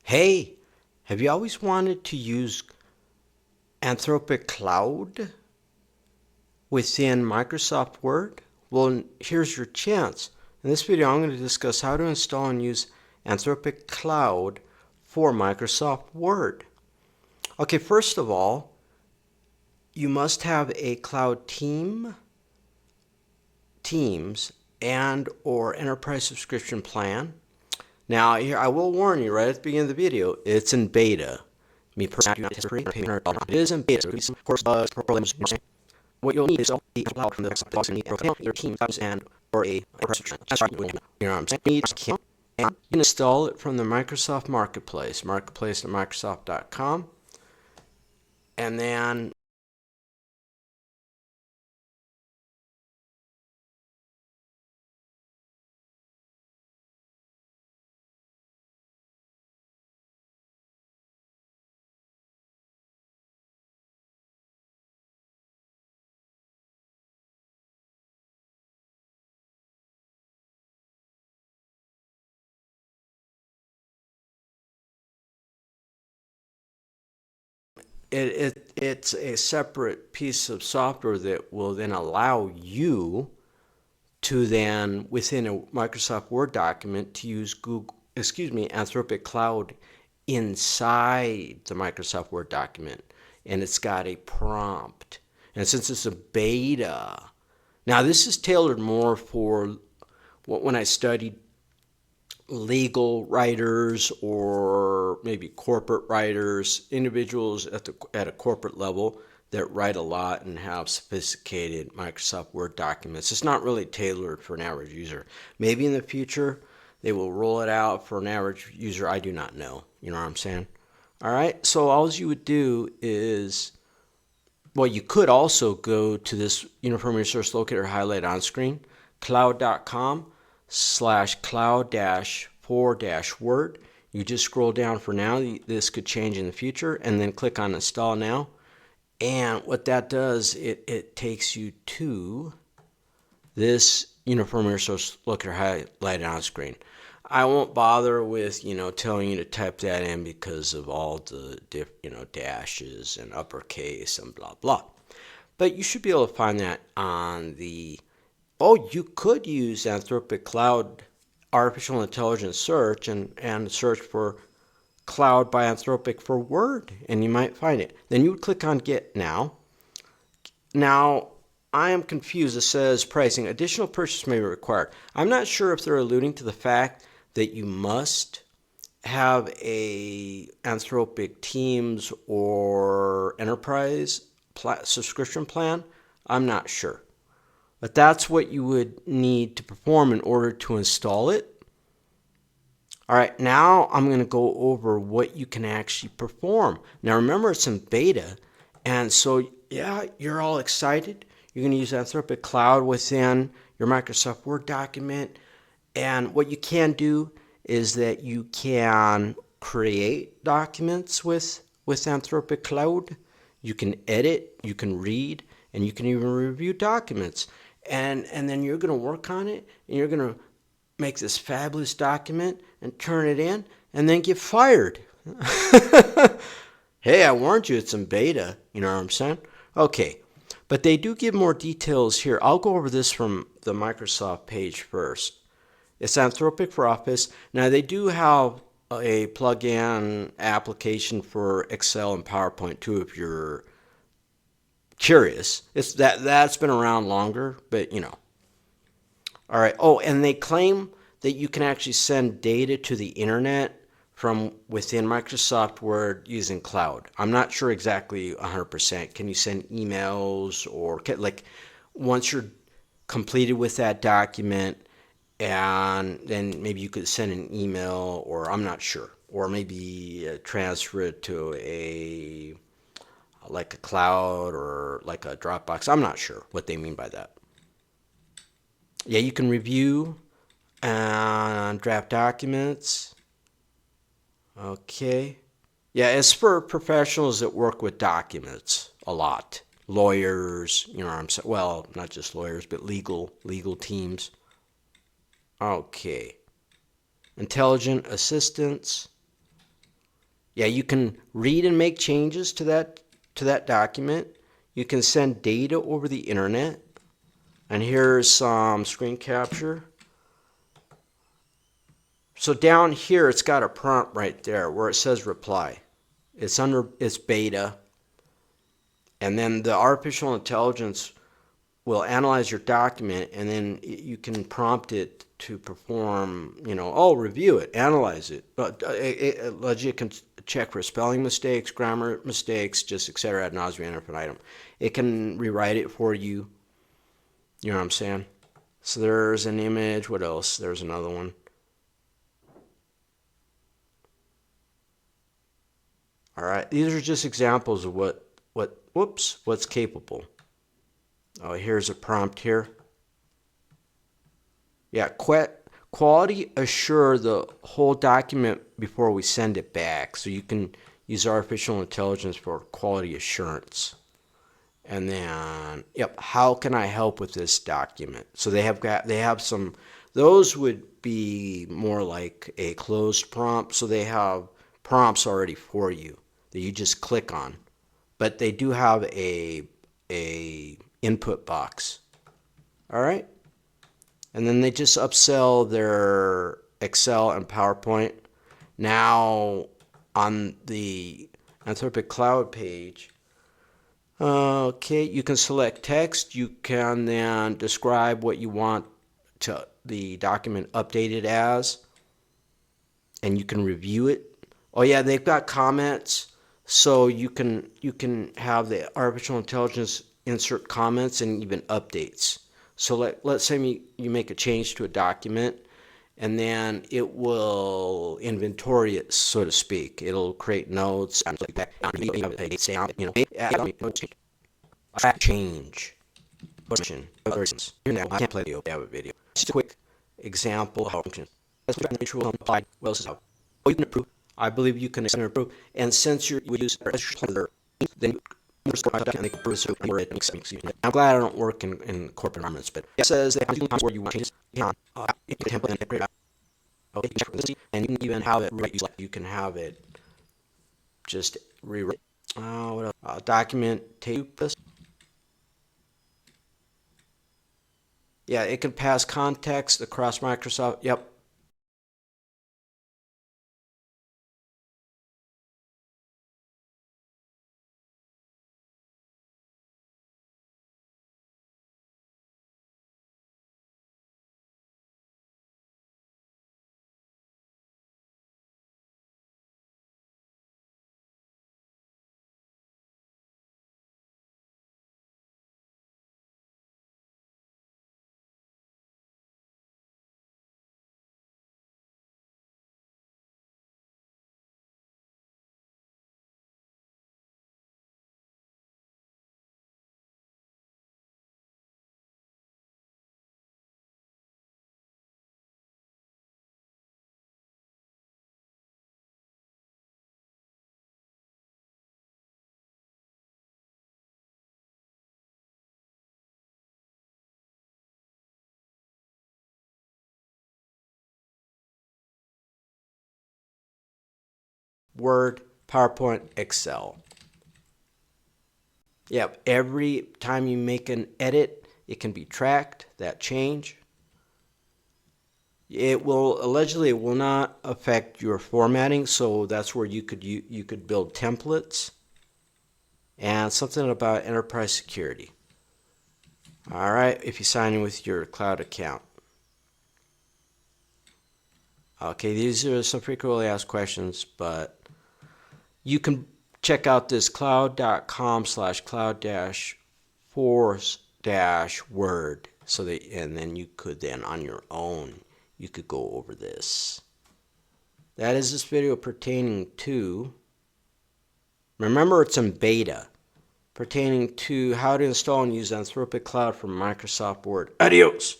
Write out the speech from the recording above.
Hey, have you always wanted to use Anthropic Cloud within Microsoft Word? Well, here's your chance. In this video, I'm going to discuss how to install and use Anthropic Cloud for Microsoft Word. Okay, first of all, you must have a cloud Teams, and or enterprise subscription plan. Now, here I will warn you right at the beginning of the video, it's in beta. Me personally, it is in beta. Of course, bugs, problems. What you'll need is the cloud from the box and your Teams and or a you know what I'm saying? Need account, and you can install it from the Microsoft Marketplace, marketplace.microsoft.com, and then it's a separate piece of software that will then allow you to then within a Microsoft Word document to use Anthropic Cloud inside the Microsoft Word document, and it's got a prompt. And since it's a beta, now this is tailored more for when I studied legal writers or maybe corporate writers, individuals at a corporate level that write a lot and have sophisticated Microsoft Word documents. It's not really tailored for an average user. Maybe in the future they will roll it out for an average user. I do not know. You know what I'm saying? All right. So all you would do is, well, you could also go to this Uniform Resource Locator highlight on screen, cloud.com/cloud-4-word. You just scroll down for now. This could change in the future, and then click on Install Now. And what that does, it takes you to this Uniform Resource Locator highlighted on screen. I won't bother with, telling you to type that in because of all the dashes and uppercase and blah, blah. But you should be able to find that on the, you could use Anthropic Cloud Artificial Intelligence Search and search for Cloud by Anthropic for Word, and you might find it. Then you would click on Get Now. Now, I am confused. It says pricing. Additional purchase may be required. I'm not sure if they're alluding to the fact that you must have a Anthropic Teams or Enterprise subscription plan. I'm not sure. But that's what you would need to perform in order to install it. All right, now I'm going to go over what you can actually perform. Now remember, it's in beta, and so yeah, you're all excited. You're going to use Anthropic Cloud within your Microsoft Word document. And what you can do is that you can create documents with Anthropic Cloud. You can edit, you can read, and you can even review documents. And then you're going to work on it, and you're going to make this fabulous document and turn it in, and then get fired. Hey, I warned you, it's in beta. You know what I'm saying? Okay. But they do give more details here. I'll go over this from the Microsoft page first. It's Anthropic for Office. Now, they do have a plug-in application for Excel and PowerPoint too, if you're curious. That's been around longer, but All right. Oh, and they claim that you can actually send data to the internet from within Microsoft Word using cloud. I'm not sure exactly 100%. Can you send emails or once you're completed with that document, and then maybe you could send an email, or I'm not sure, or maybe transfer it to a cloud or like a Dropbox. I'm not sure what they mean by that. Yeah, you can review and draft documents. Okay. Yeah, it's for professionals that work with documents a lot. Lawyers, you know what I'm saying? Well, not just lawyers, but legal teams. Okay. Intelligent assistants. Yeah, you can read and make changes to that document. You can send data over the internet. And here's some screen capture. So down here, it's got a prompt right there where it says reply. It's beta. And then the artificial intelligence will analyze your document, and then you can prompt it to perform, review it, analyze it. But it can check for spelling mistakes, grammar mistakes, just etc. ad nauseam infinitum. It can rewrite it for you. You know what I'm saying? So there's an image. What else? There's another one. All right, these are just examples of what's capable. Oh, here's a prompt here. Yeah, quality assure the whole document before we send it back. So you can use artificial intelligence for quality assurance. And then, yep, how can I help with this document? So they have some, those would be more like a closed prompt. So they have prompts already for you that you just click on. But they do have a input box. All right? And then they just upsell their Excel and PowerPoint. Now on the Anthropic Cloud page, okay, you can select text. You can then describe what you want to the document updated as, and you can review it. Oh yeah, they've got comments, so you can have the artificial intelligence insert comments and even updates. So let's say you make a change to a document, and then it will inventory it, so to speak. It'll create notes, change. Here now, I can't play the video. Just a quick example of how it functions. What else is out? Oh, you can approve. I believe you can approve. And since you use then I'm glad I don't work in corporate environments, but it says that where you want changes template and create. Okay, and you can even have it you can have it just rewrite. What else? Document tape. Yeah, it can pass context across Microsoft. Yep. Word, PowerPoint, Excel. Yep. Every time you make an edit, it can be tracked, that change. It will not affect your formatting, so that's where you could build templates and something about enterprise security. All right, if you sign in with your cloud account. Okay, these are some frequently asked questions, but you can check out this cloud.com/cloud-force-word and then you could then on your own you could go over this. That is this video pertaining to, remember it's in beta, pertaining to how to install and use Anthropic Cloud from Microsoft Word. Adios!